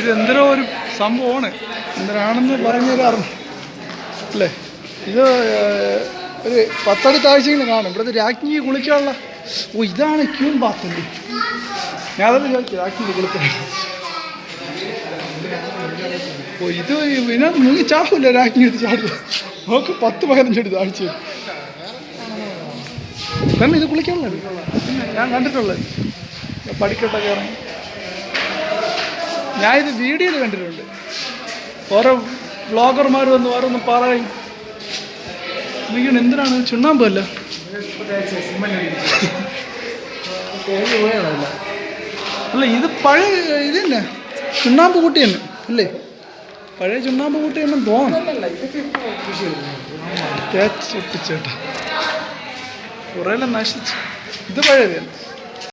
ഇത് എന്തോ ഒരു സംഭവമാണ്, എന്തിനാണെന്ന് പറഞ്ഞു തരാറുണ്ട് അല്ലേ. ഇത് ഒരു 10 അടി താഴ്ചയിൽ കാണും. ഇവിടുത്തെ രാജ്ഞി കുളിക്കാനുള്ള ഇതാണ് ക്യൂൻ ബാത്തല്ലേ. ഞാനത് ചോദിച്ചു രാജ്ഞി കുളിക്കാൻ. ഇത് ഇതിനകത്ത് മുങ്ങി ചാടില്ല, രാജ്ഞി എടുത്ത് ചാടില്ല. നോക്ക് 10-15 അടി താഴ്ച തന്നെ ഇത് കുളിക്കാനുള്ളത്. ഞാൻ കണ്ടിട്ടുള്ളത് പഠിക്കട്ടൊക്കെ ഇറങ്ങി. ഞാനിത് വീഡിയോയിൽ കണ്ടിട്ടുണ്ട്. ഓരോ വ്ളോഗർമാർ വന്ന് ഓരോന്നും പറയും. വീണ് എന്തിനാണ് ചുണ്ണാമ്പല്ല. അല്ല ഇത് പഴയ ഇത് തന്നെ, ചുണ്ണാമ്പ് കൂട്ടി തന്നെ അല്ലേ, പഴയ ചുണ്ണാമ്പ് കൂട്ടി തന്നെ തോന്നുന്നു. തേച്ചൊട്ടിച്ചേട്ടാ കുറേയെല്ലാം നശിച്ചു. ഇത് പഴയത് തന്നെ.